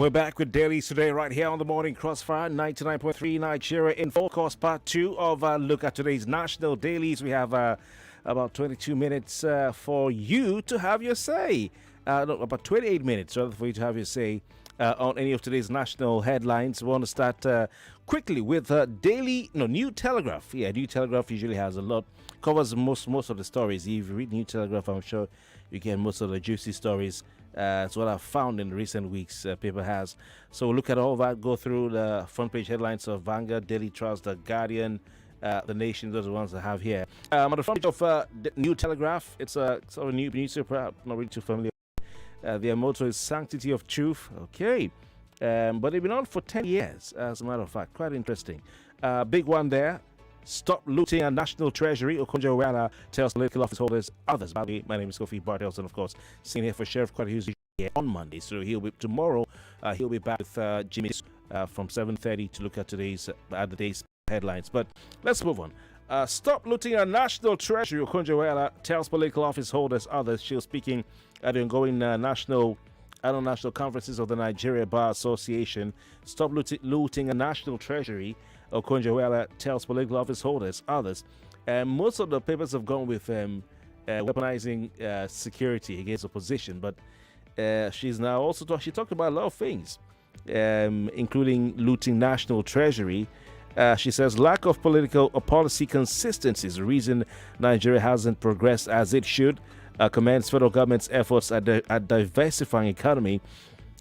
We're back with Dailies today, right here on the Morning Crossfire, 99.3 Nigeria in forecast, part two of look at today's national dailies. We have about 22 minutes for you to have your say. No, about 28 minutes rather for you to have your say on any of today's national headlines. We want to start quickly with New Telegraph. Yeah, New Telegraph usually has a lot, covers most of the stories. If you read New Telegraph, I'm sure you get most of the juicy stories. It's what I've found in recent weeks, paper has. So we'll look at all that, go through the front page headlines of Vanguard, Daily Trust, The Guardian, The Nation, those are the ones I have here. On the front page of the New Telegraph, it's a sort of new newspaper, I'm not really too familiar. Their motto is Sanctity of Truth. Okay. But they've been on for 10 years, as a matter of fact. Quite interesting. Big one there. Stop looting our national treasury. Okonjo-Iweala tells political office holders others. My name is Kofi Bartels, and of course, sitting here for Sheriff Kwadi here on Monday. So tomorrow. He'll be back with Jimmy from 7:30 to look at today's headlines. But let's move on. Stop looting our national treasury. Okonjo-Iweala tells political office holders others. She was speaking at the ongoing national conferences of the Nigeria Bar Association. Stop looting a national treasury. Okonjo-Iweala tells political office holders others. Most of the papers have gone with weaponizing security against opposition, but she's now also she talked about a lot of things, including looting national treasury. She says lack of political or policy consistency is the reason Nigeria hasn't progressed as it should. Commends federal government's efforts at diversifying economy.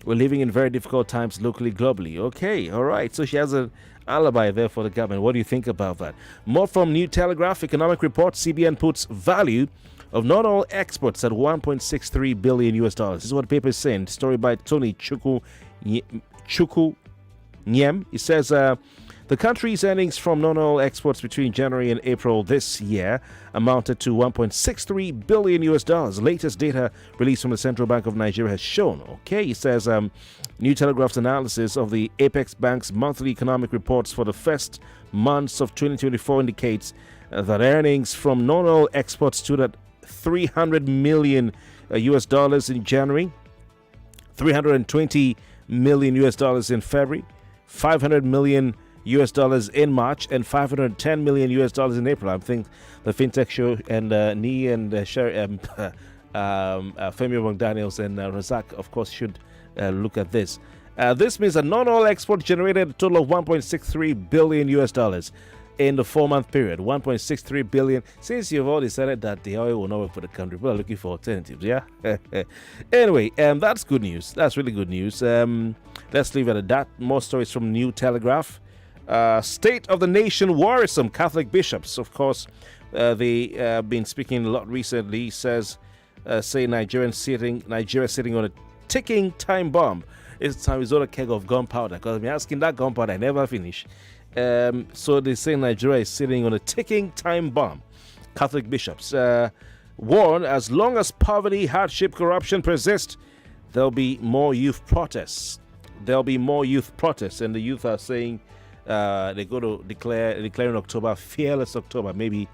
We're living in very difficult times locally, globally. Okay, all right. So she has an alibi there for the government. What do you think about that? More from New Telegraph Economic Report. CBN puts value of not all exports at $1.63 billion US. This is what the paper is saying. Story by Tony Chukwu Nyem. It says the country's earnings from non-oil exports between January and April this year amounted to $1.63 billion US. Latest data released from the Central Bank of Nigeria has shown. Okay, it says New Telegraph's analysis of the Apex Bank's monthly economic reports for the first months of 2024 indicates that earnings from non-oil exports stood at $300 million US in January, $320 million US in February, $500 million US in March, and $510 million US in April. I think the FinTech Show and Nee and Femi Daniels and Razak, of course, should look at this. This means that non-oil export generated a total of $1.63 billion US in the 4-month period. $1.63 billion. Since you've all decided that the oil will not work for the country, people are looking for alternatives. Yeah. Anyway, that's good news. That's really good news. Let's leave it at that. More stories from New Telegraph. State of the nation worrisome. Catholic bishops, of course, they have been speaking a lot recently. Say Nigeria sitting on a ticking time bomb. This time it's not a keg of gunpowder, because I've been asking that gunpowder, I never finish. So they say Nigeria is sitting on a ticking time bomb. Catholic bishops warn as long as poverty, hardship, corruption persist, there'll be more youth protests. And the youth are saying they're going to declare in October, Fearless October. Maybe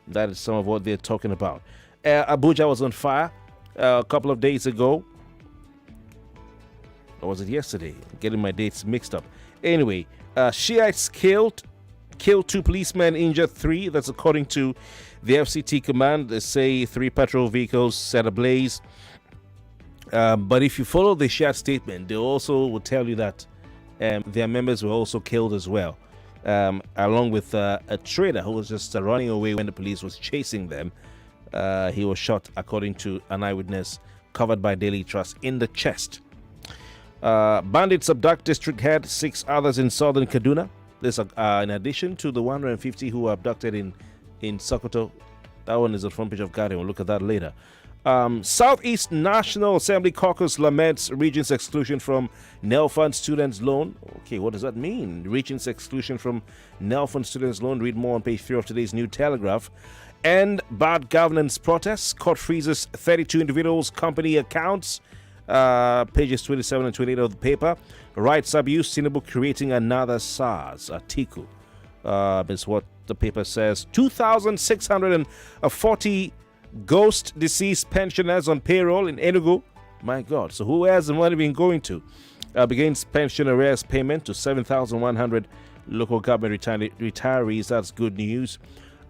that is some of what they're talking about. Abuja was on fire a couple of days ago. Or was it yesterday? Getting my dates mixed up. Anyway, Shiites killed 2 policemen, injured 3. That's according to the FCT command. They say 3 patrol vehicles set ablaze. But if you follow the Shiite statement, they also will tell you that their members were also killed as well, along with a trader who was just running away when the police was chasing them. He was shot, according to an eyewitness covered by Daily Trust, in the chest. Bandits abduct district head, 6 others in southern Kaduna. This in addition to the 150 who were abducted in Sokoto. That one is on the front page of Guardian. We'll look at that later. Southeast National Assembly Caucus laments region's exclusion from Nelfund Students Loan. Okay, what does that mean? Region's exclusion from Nelfund Students Loan. Read more on page 3 of today's New Telegraph. And bad governance protests. Court freezes 32 individuals' company accounts. Pages 27 and 28 of the paper. Rights abuse. Tinubu creating another SARS. Atiku. Is what the paper says. 2,640 ghost deceased pensioners on payroll in Enugu. My God. So who has the money been going to? begins pension arrears payment to 7,100 local government retirees. That's good news.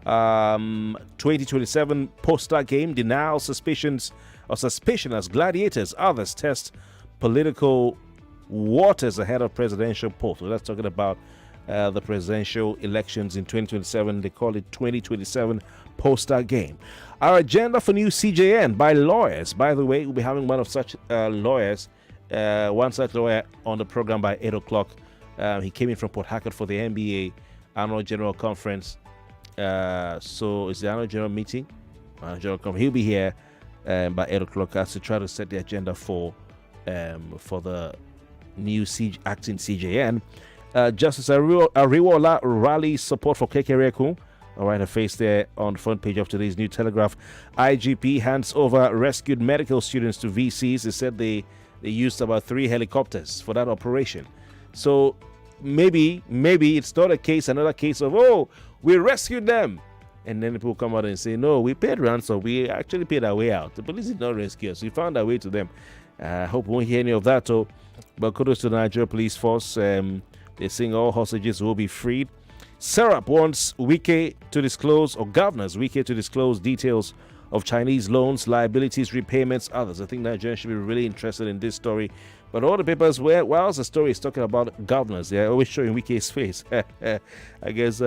2027 poster game denials suspicion as gladiators. Others test political waters ahead of presidential polls. So that's talking about the presidential elections in 2027. They call it 2027 poster game. Our agenda for new CJN by lawyers. By the way, we'll be having one of such lawyers, one such lawyer on the program by 8 o'clock. He came in from Port Harcourt for the NBA Annual General Conference. So it's the Annual General Meeting. He'll be here by 8 o'clock as to try to set the agenda for the new acting CJN. Justice Ariwola rally support for Kekereku. All right, a face there on the front page of today's New Telegraph. IGP hands over rescued medical students to VCs. They said they used about 3 helicopters for that operation. So maybe it's not another case of, oh, we rescued them. And then people come out and say, no, we paid ransom. We actually paid our way out. The police did not rescue us. We found our way to them. I hope we won't hear any of that, though. But kudos to the Nigeria Police Force. They're saying all hostages will be freed. Serap wants Wike to disclose, or governors Wike to disclose details of Chinese loans, liabilities, repayments, others. I think Nigerians should be really interested in this story. But all the papers, whilst the story is talking about governors, they're always showing Wike's face. I guess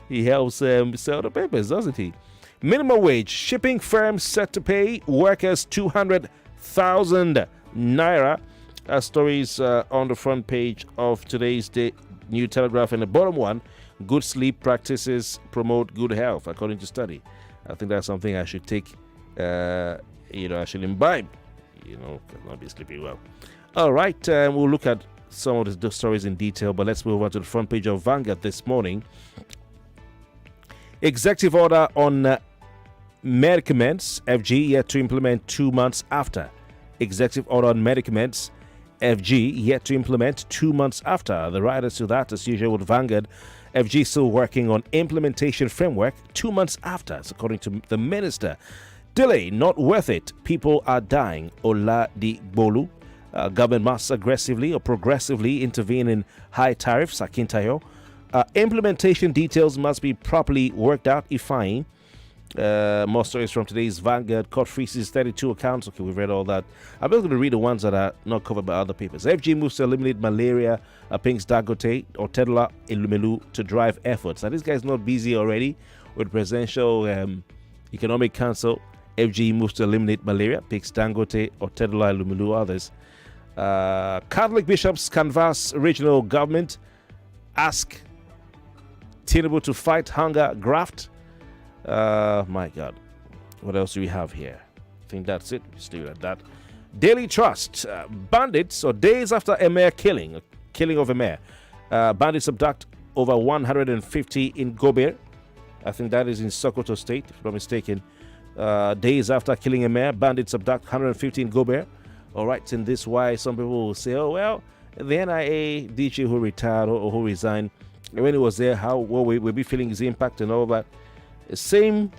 he helps sell the papers, doesn't he? Minimum wage. Shipping firms set to pay workers 200,000 naira. Stories on the front page of today's New Telegraph. And the bottom one, good sleep practices promote good health, according to study. I think that's something I should take, I should imbibe, not be sleeping well. All right, we'll look at some of the stories in detail, but let's move on to the front page of Vanguard this morning. Executive order on medicaments, FG, yet to implement 2 months after. Executive order on medicaments, FG, yet to implement 2 months after. The riders to that, as usual, with Vanguard. FG still working on implementation framework 2 months after, according to the minister. Delay not worth it. People are dying. Ola Di Bolu. Government must aggressively or progressively intervene in high tariffs. Akintayo. Implementation details must be properly worked out. Ifeanyi. More stories from today's Vanguard. Court freezes 32 accounts. Okay, we've read all that. I'm just going to read the ones that are not covered by other papers. FG moves to eliminate malaria. Pinks Dagote or Tedla Elumelu to drive efforts. Now, this guy's not busy already with Presidential Economic Council. FG moves to eliminate malaria. Pinks Dangote or Tedla Elumelu, others. Catholic bishops canvass regional government. Ask Tinubu to fight hunger graft. My God, what else do we have here? I think that's it. Just leave it at that. Daily Trust. Bandits, or days after a mayor killing of a mayor. Bandits abduct over 150 in Gobir. I think that is in Sokoto State, if I'm not mistaken. Days after killing a mayor, bandits abduct 150 in Gobir. All right, and this is why some people will say, oh, well, the NIA DJ who retired or who resigned, when he was there, how will we be feeling his impact and all that? Same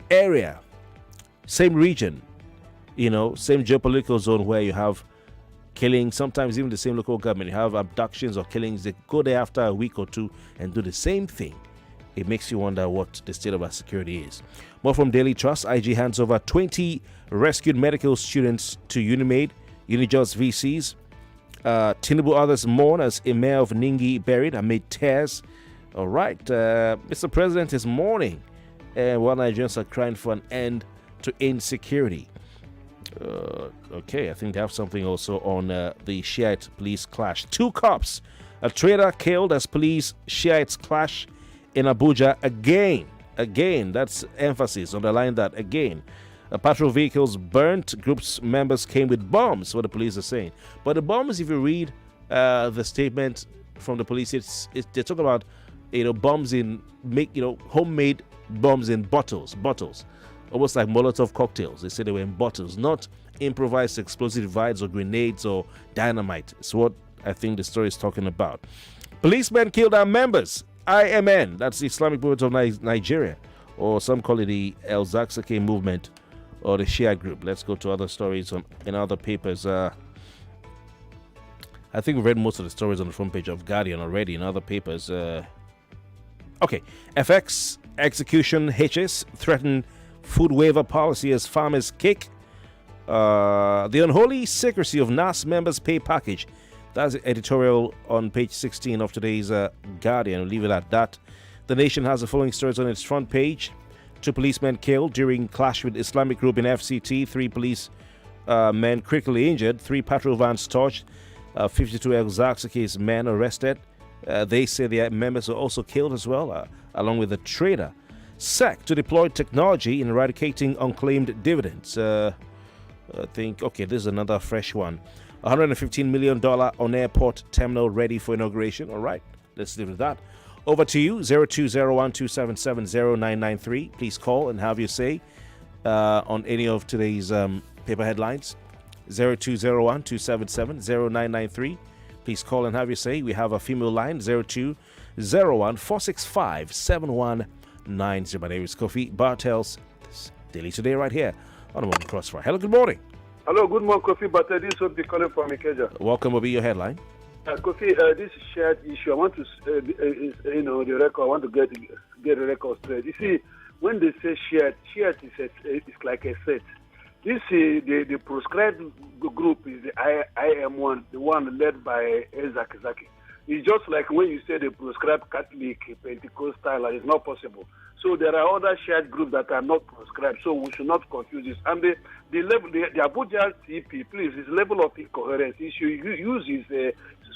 area, same region, same geopolitical zone where you have killing, sometimes even the same local government. You have abductions or killings. They go there after a week or two and do the same thing. It makes you wonder what the state of our security is. More from Daily Trust. IG hands over 20 rescued medical students to Unimed, Unijos VCs. Tinubu others mourn as a mayor of Ningi buried amid tears. All right, Mr. President is mourning, and while Nigerians are crying for an end to insecurity. Okay, I think they have something also on the Shiite police clash. 2 cops, a trader killed as police Shiites clash in Abuja again. Again, that's emphasis, underline that again. Patrol vehicles burnt, groups members came with bombs, what the police are saying. But the bombs, if you read the statement from the police, they talk about bombs in homemade bombs in bottles, almost like Molotov cocktails. They say they were in bottles, not improvised explosive devices or grenades or dynamite. It's what I think the story is talking about. Policemen killed our members. IMN, that's the Islamic Movement of Nigeria, or some call it the El Zakzaki movement or the Shia group. Let's go to other stories in other papers. I think we read most of the stories on the front page of Guardian already in other papers. Okay, FX execution HS threaten food waiver policy as farmers kick. The unholy secrecy of NAS members' pay package. That's the editorial on page 16 of today's Guardian. We'll leave it at that. The Nation has the following stories on its front page. 2 policemen killed during clash with Islamic group in FCT. 3 police men critically injured. 3 patrol vans torched. 52 Exarchicus men arrested. They say their members were also killed as well, along with a trader. SEC to deploy technology in eradicating unclaimed dividends. I think, okay, this is another fresh one. $115 million on airport terminal ready for inauguration. All right, let's leave it at that. Over to you, 0201-277-0993. Please call and have your say on any of today's paper headlines. 0201-277-0993. Please call and have your say. We have a female line, 0201-465-7190. My name is Kofi. Bartels, Daily Today right here on the Morning Crossfire. Hello, good morning. Hello, good morning, Kofi. Bartels, this will be calling from Ikeja. Welcome, will be your headline. Kofi, this shared issue, I want to, the record, I want to get the record straight. You see, when they say shared it's like a set. This the proscribed group is the IM one, the one led by Ezaki. It's just like when you say the proscribed Catholic, Pentecostal, it's not possible. So there are other shared groups that are not proscribed, so we should not confuse this. And the level, the Abuja CP, please, his level of incoherence, he should use his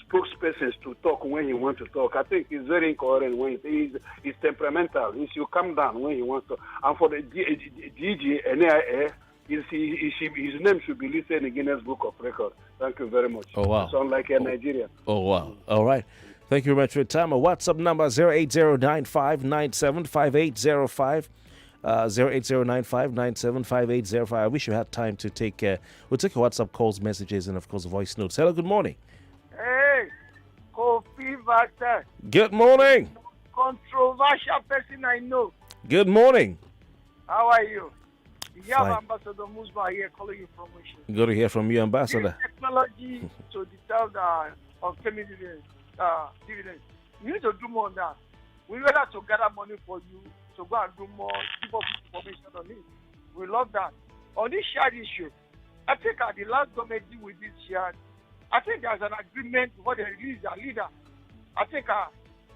spokespersons to talk when he wants to talk. I think he's very incoherent when he's temperamental. He should calm down when he wants to. And for the DG, NIA, his name should be listed in the Guinness Book of Records. Thank you very much. Oh, wow. Sound like a Nigerian. Oh, wow. All right. Thank you very much for your time. Our WhatsApp number 08095975805. 08095975805. I wish you had time to take we'll take your WhatsApp calls, messages, and of course voice notes. Hello, good morning. Hey, Kofi Bartels. Good morning. Controversial person I know. Good morning. How are you? You have Fine. Ambassador Musba here calling you from Wishes. Good to hear from you, Ambassador. Technology to deter the unfamiliar dividends. You need to do more on that. We rather to gather money for you to go and do more, give us information on it. We love that. On this shared issue, I think at the last government deal with this shared, I think there's an agreement what they release their leader. I think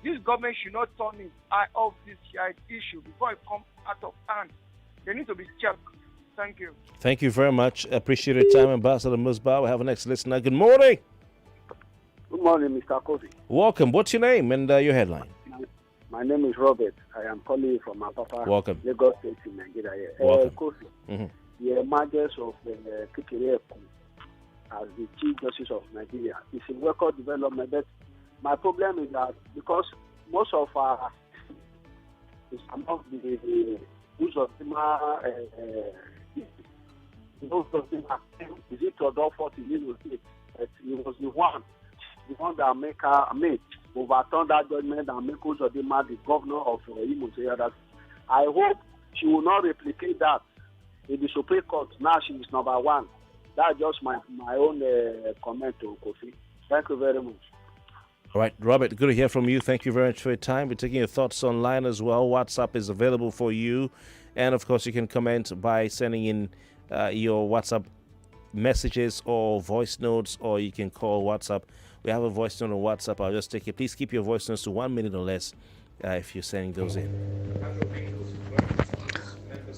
this government should not turn its eye off this shared issue before it comes out of hand. They need to be checked. Thank you. Thank you very much. Appreciate your time, Ambassador Musba. We have a next listener. Good morning. Good morning, Mr. Kofi. Welcome. What's your name and your headline? My name is Robert. I am calling you from Apapa, Welcome. Lagos State in Nigeria. Welcome. Kofi, Mm-hmm. the emergence of Kikere as the Chief Justice of Nigeria is a record development. But my problem is that because most of our is among the use of is it to adopt 40 years it was the one that made overturn that judgment and make Uzodinma the governor of Imo State. I hope she will not replicate that in the Supreme Court. Now she is number one. That's just my own comment to Kofi. Thank you very much. All right, Robert, good to hear from you. Thank you very much for your time. We're taking your thoughts online as well. WhatsApp is available for you. And, of course, you can comment by sending in your WhatsApp messages or voice notes, or you can call WhatsApp. We have a voice note on WhatsApp. I'll just take it. Please keep your voice notes to 1 minute or less if you're sending those in.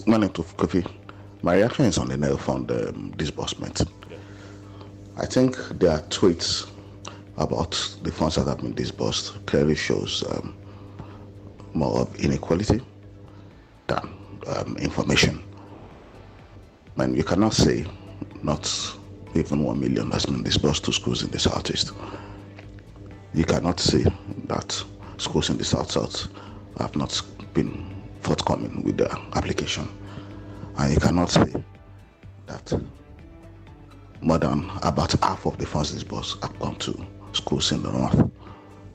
Morning to Kofi. My reaction is on the nail fund disbursement. I think there are tweets about the funds that have been disbursed clearly shows more of inequality than information. And you cannot say not even 1 million has been disbursed to schools in the Southeast. You cannot say that schools in the South have not been forthcoming with their application. And you cannot say that more than about half of the funds disbursed have gone to schools in the North.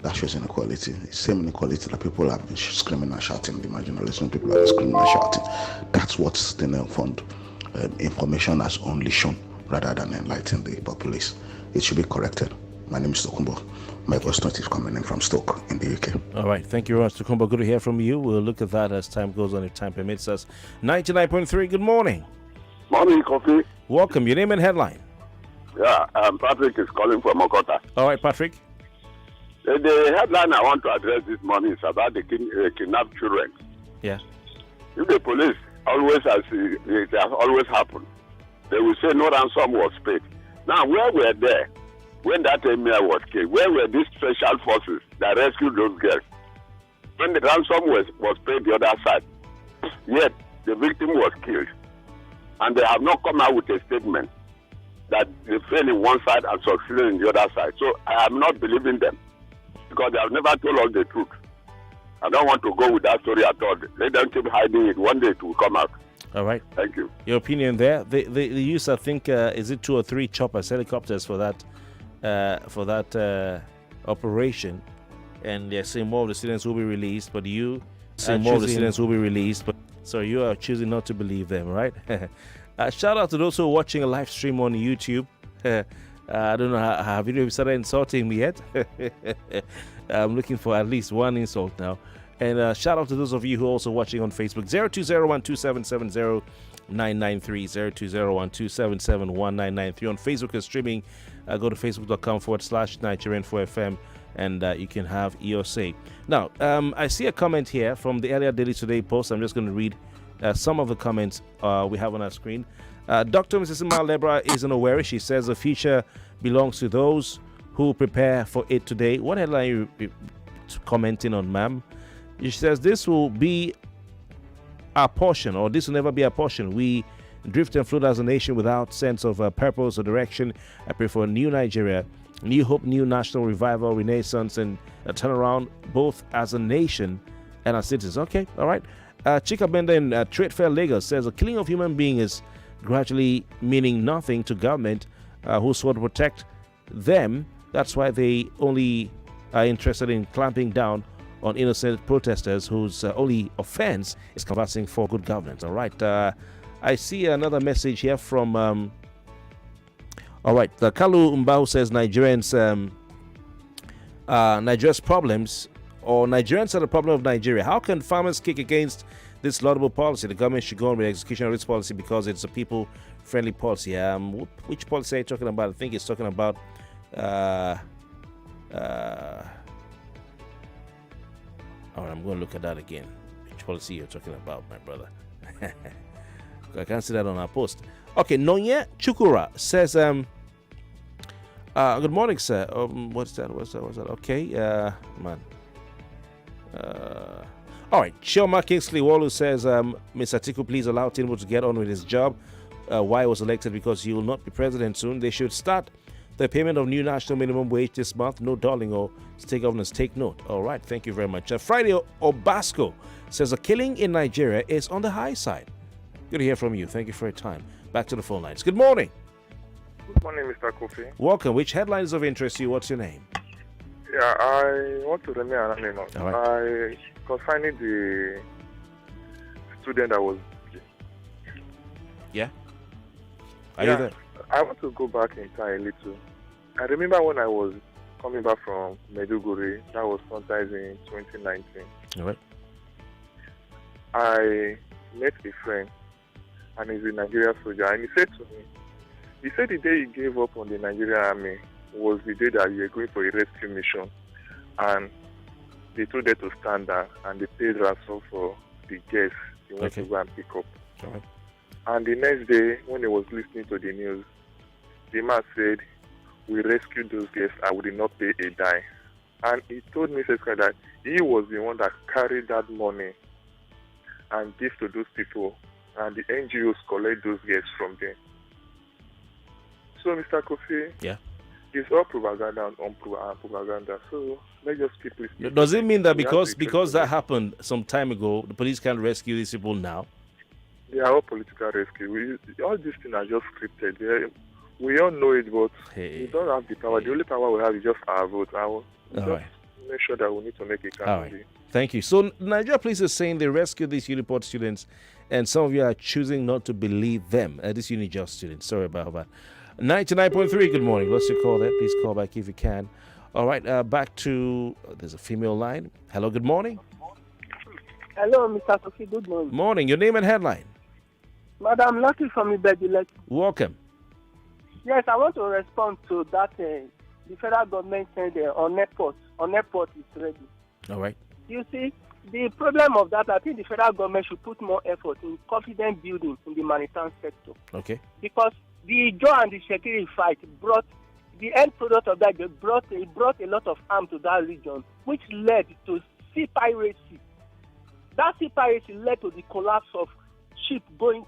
That shows inequality. It's the same inequality that people have been screaming and shouting. The marginalization people have been screaming and shouting. That's what the Nail Fund information has only shown rather than enlightening the populace. It should be corrected. My name is Tokumbo. My voice note is coming in from Stoke in the UK. All right. Thank you very much, Tukumba. Good to hear from you. We'll look at that as time goes on, if time permits us. 99.3, good morning. Morning, Kofi. Welcome. Your name and headline. Yeah, Patrick is calling from Okota. All right, Patrick. The headline I want to address this morning is about the kidnapped children. Yeah. If the police always, as it has always happened, they will say no ransom was paid. Now, where were they when that emir was killed? Where were these special forces that rescued those girls? When the ransom was paid the other side, yet the victim was killed. And they have not come out with a statement that they failed in one side and succeeded in the other side. So I am not believing them because they have never told us the truth. I don't want to go with that story at all. Let them keep hiding it. One day it will come out. All right. Thank you. Your opinion there? They use, I think, is it 2 or 3 choppers, helicopters for that operation, and they're saying more of the students will be released, but you say more of the students will be released, but so you are choosing not to believe them, right? Shout out to those who are watching a live stream on YouTube. I don't know, have you started insulting me yet? I'm looking for at least one insult now. And shout out to those of you who are also watching on Facebook. 02012770 993 02012771 on Facebook and streaming. Go to facebook.com/Nigerian4FM and you can have your say. Now, I see a comment here from the earlier Daily Today post. I'm just going to read some of the comments we have on our screen. Dr. Mrs. Imal Lebra isn't aware. She says the future belongs to those who prepare for it today. What headline are you commenting on, ma'am? She says this will be our portion, or this will never be our portion. We drift and float as a nation without sense of purpose or direction. I pray for a new Nigeria, new hope, new national revival, renaissance, and a turnaround both as a nation and as citizens. Okay, all right. Chika Benda in Trade Fair Lagos says the killing of human beings is gradually meaning nothing to government who sought to protect them. That's why they only are interested in clamping down on innocent protesters whose only offense is canvassing for good governance. All right. I see another message here from all right, Kalu Mbao says Nigerians Nigeria's problems, or Nigerians are the problem of Nigeria. How can farmers kick against this laudable policy? The government should go on with the execution of this policy because it's a people-friendly policy. Which policy are you talking about? I think it's talking about all right, I'm going to look at that again. Which policy you're talking about, my brother? I can't see that on our post. Okay, Nonye Chukura says, good morning, sir. What's that? Okay, man. All right, Chioma Kingsley Walu says, Mr. Atiku, please allow Tinubu to get on with his job. Why he was elected? Because he will not be president soon. They should start the payment of new national minimum wage this month. No, darling, or state governors take note. All right, thank you very much. Friday Obasco says a killing in Nigeria is on the high side. Good to hear from you. Thank you for your time. Back to the phone lines. Good morning. Good morning, Mr. Kofi. Welcome. Which headlines of interest to you? What's your name? Yeah, I want to remain anonymous. All right. Concerning the student that was... Yeah? Are you there? I want to go back in time a little. I remember when I was coming back from Meduguri, that was sometime in 2019. All right. I met a friend, and he's a Nigerian soldier, and he said to me, the day he gave up on the Nigerian army was the day that you were going for a rescue mission, and they told them to stand there, and they paid ransom for the guests he went to go and pick up. All right. And the next day, when he was listening to the news, the man said, we rescued those guests and we did not pay a dime. And he told me that he was the one that carried that money and gave to those people, and the NGOs collect those guests from them. So, Mr. Kofi, yeah, it's all propaganda on propaganda. So let's just keep listening. Does it mean that because that happened some time ago, the police can't rescue these people now? They are all political rescue. All these things are just scripted. We all know it, but we don't have the power. The only power we have is just our vote. Make sure that we need to make a campaign. All right. Thank you. So Nigeria Police is saying they rescued these Uniport students, and some of you are choosing not to believe them. These Unijust students. Sorry about that. 99.3, good morning. Let's your call there. Please call back if you can. All right, back to, there's a female line. Hello, good morning. Hello, Mr. Kofi. Good morning. Morning, your name and headline. Madam Lucky from Ibeji. Welcome. Yes, I want to respond to that. The federal government said on airport is ready. All right. You see, the problem of that, I think the federal government should put more effort in confidence building in the maritime sector. Okay. Because the joy and the security fight brought the end product of that. It brought a lot of harm to that region, which led to sea piracy. That sea piracy led to the collapse of ships going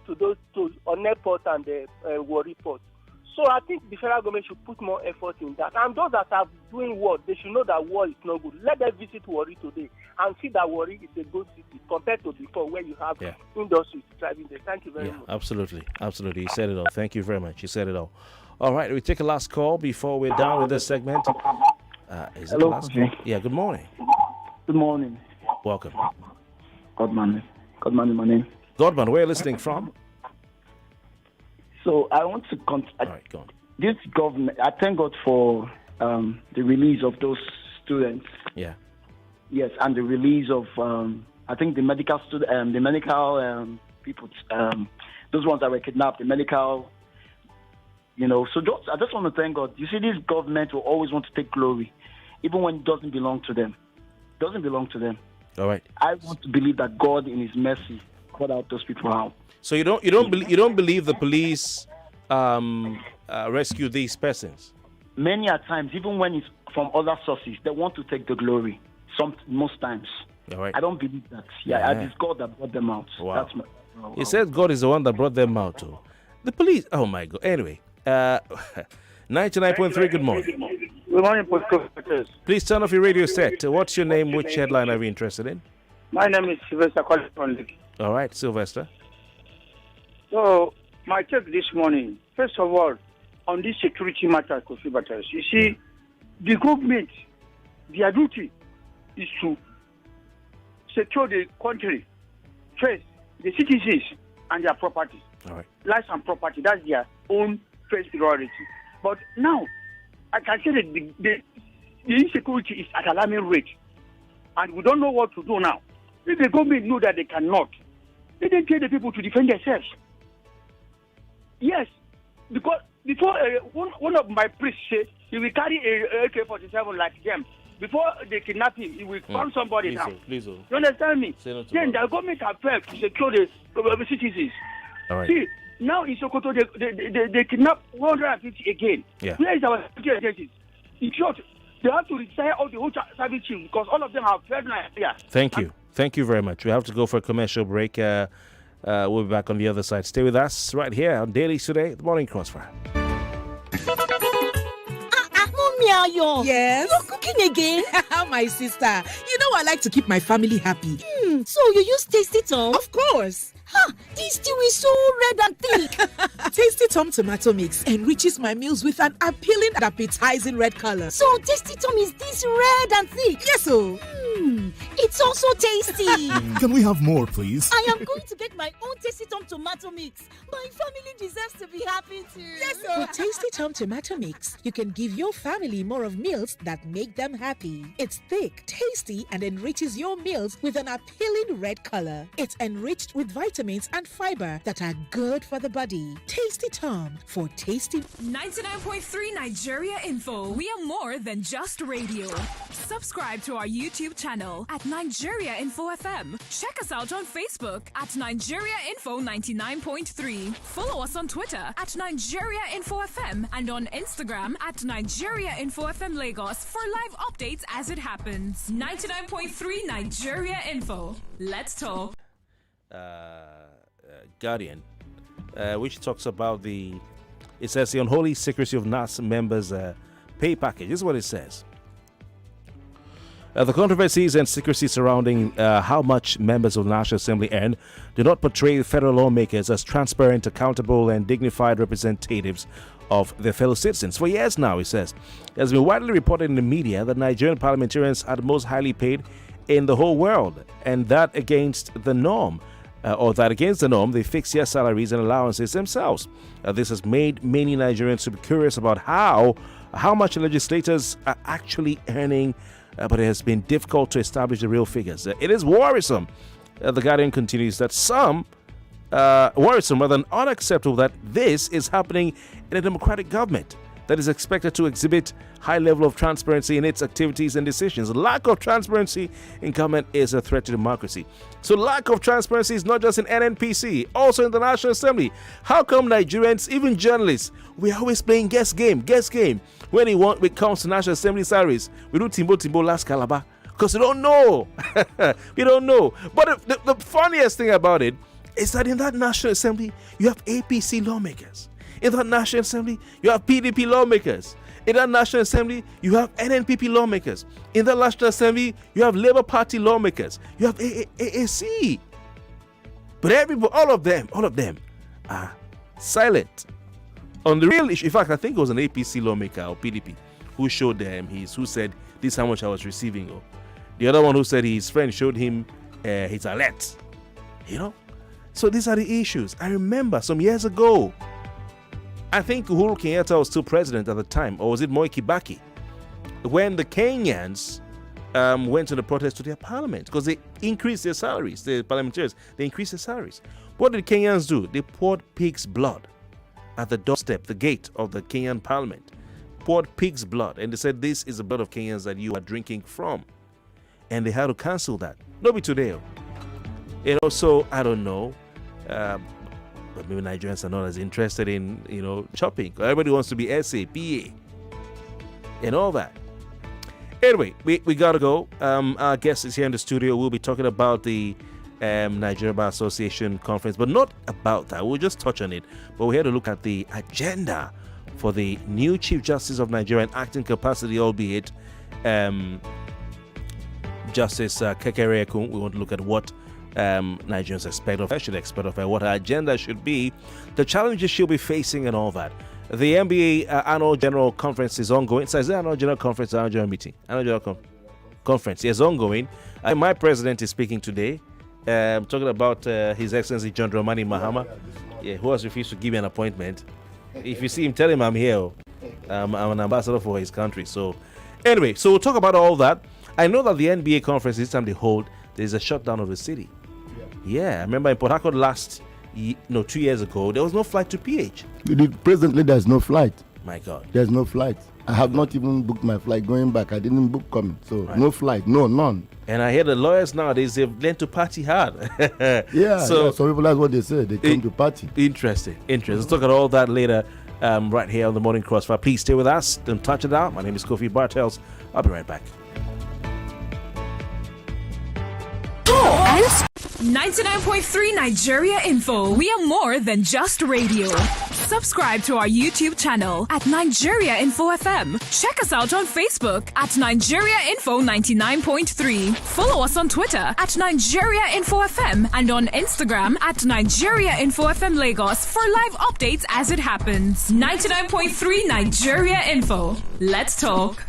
on airport and Warri port. So I think the federal government should put more effort in that. And those that are doing war, they should know that war is not good. Let them visit Warri today and see that Warri is a good city compared to before where you have industries thriving there. Thank you very much. Absolutely. Absolutely. You said it all. Thank you very much. You said it all. All right. We take a last call before we're done with this segment. Is it the last call? Yeah, good morning. Good morning. Welcome. Godman is my name. Godman, where are you listening from? So I want to all right, go on. This government. I thank God for the release of those students. Yeah. Yes, and the release of I think the medical people, those ones that were kidnapped, the medical. So I just want to thank God. You see, this government will always want to take glory, even when it doesn't belong to them. It doesn't belong to them. All right. I want to believe that God, in His mercy, called out those people out. So you don't believe the police rescue these persons? Many a times, even when it's from other sources, they want to take the glory. Most times. All right. I don't believe that. It's God that brought them out. Wow. That's He said God is the one that brought them out. Oh. The police. Oh my God. Anyway, 99.3. Good morning. Good morning, Postcode. Please turn off your radio set. What's your name? Which headline are you interested in? My name is Sylvester calling from Lekki. All right, Sylvester. So, my take this morning, first of all, on this security matter, Kofi Bartels, you see, the government, their duty is to secure the country, first, the citizens and their property. All right. Lives and property, that's their own first priority. But now, I can say that the insecurity is at alarming rate, and we don't know what to do now. If the government know that they cannot, they didn't tell the people to defend themselves. Yes, because before one of my priests said he will carry a AK-47 like them. Before they kidnap him, he will find somebody now. Please. You understand me? Then the government have failed to secure the citizens. All right. See, now in Sokoto, they kidnap 150 again. Yeah. Where is our security agencies? In short, they have to retire all the whole service chiefs because all of them have failed Nigeria. Thank you. Thank you very much. We have to go for a commercial break. We'll be back on the other side. Stay with us right here on Dailies today, the Morning Crossfire. Mommy, yes? You're cooking again? My sister, you know I like to keep my family happy. So you use Tasty Tom? Of course. This stew is so red and thick. Tasty Tom tomato mix enriches my meals with an appealing and appetizing red color. So Tasty Tom is this red and thick? Yes, oh. It's also tasty. Can we have more, please? I am going to get my own Tasty Tom tomato mix. My family deserves to be happy too. Yes, sir. With Tasty Tom tomato mix, you can give your family more of meals that make them happy. It's thick, tasty, and enriches your meals with an appealing red color. It's enriched with vitamins and fiber that are good for the body. Tasty Tom for tasty. 99.3 Nigeria Info. We are more than just radio. Subscribe to our YouTube channel at Nigeria Info FM. Check us out on Facebook at Nigeria Info 99.3. Follow us on Twitter at Nigeria Info FM and on Instagram at Nigeria Info FM Lagos for live updates as it happens. 99.3 Nigeria Info. Let's talk. Guardian, which talks about it says the unholy secrecy of NAS members' pay package. This is what it says. The controversies and secrecy surrounding how much members of the National Assembly earn do not portray federal lawmakers as transparent, accountable, and dignified representatives of their fellow citizens. For years now, it says, it has been widely reported in the media that Nigerian parliamentarians are the most highly paid in the whole world, and that against the norm. or that against the norm, they fix their salaries and allowances themselves. This has made many Nigerians to be curious about how much legislators are actually earning, but it has been difficult to establish the real figures. It is worrisome, the Guardian continues, that some worrisome rather than unacceptable that this is happening in a democratic government that is expected to exhibit high level of transparency in its activities and decisions. Lack of transparency in government is a threat to democracy. So lack of transparency is not just in NNPC, also in the National Assembly. How come Nigerians, even journalists, we are always playing guess game? When it comes to National Assembly salaries, we do Timbo last Calabar because we don't know. We don't know. But the funniest thing about it is that in that National Assembly, you have APC lawmakers. In that National Assembly, you have PDP lawmakers. In that National Assembly, you have NNPP lawmakers. In that National Assembly, you have Labour Party lawmakers. You have AAC. But all of them are silent on the real issue. In fact, I think it was an APC lawmaker or PDP who showed them who said, this is how much I was receiving. Or the other one who said his friend showed him his alert. So these are the issues. I remember some years ago, I think Uhuru Kenyatta was still president at the time, or was it Moi Kibaki, when the Kenyans went to the protest to their parliament because they increased their salaries, the parliamentarians, they increased their salaries. What did Kenyans do? They poured pig's blood at the doorstep, the gate of the Kenyan parliament. Poured pig's blood, and they said, this is the blood of Kenyans that you are drinking from. And they had to cancel that. Not be today. So I don't know. But maybe Nigerians are not as interested in, shopping. Everybody wants to be SA, PA, and all that. Anyway, we gotta go. Our guest is here in the studio. We'll be talking about the Nigeria Bar Association conference, but not about that. We'll just touch on it. But we had to look at the agenda for the new Chief Justice of Nigeria in acting capacity, albeit Justice Kekere Ekun. We want to look at what Nigerians should expect of her, what her agenda should be, the challenges she'll be facing, and all that. The NBA annual general conference is ongoing. So is there annual general conference, annual general meeting? Annual general conference is ongoing. My president is speaking today. Talking about His Excellency John Dramani Mahama, who has refused to give me an appointment. If you see him, tell him I'm here. I'm an ambassador for his country. So anyway, so we'll talk about all that. I know that the NBA conference, this time they hold, there's a shutdown of the city. Yeah, I remember in Port Harcourt 2 years ago, there was no flight to PH. Presently, there's no flight. My God. There's no flight. I have not even booked my flight going back. I didn't book coming. So right. No flight, none. And I hear the lawyers nowadays, they've learned to party hard. So some people, that's what they say. They came to party. Interesting. Let's talk about all that later right here on the Morning Crossfire. Please stay with us. Don't touch it out. My name is Kofi Bartels. I'll be right back. 99.3 Nigeria Info. We are more than just radio. Subscribe to our YouTube channel at Nigeria Info FM. Check us out on Facebook at Nigeria Info 99.3. Follow us on Twitter at Nigeria Info FM and on Instagram at Nigeria Info FM Lagos for live updates as it happens. 99.3 Nigeria Info. Let's talk.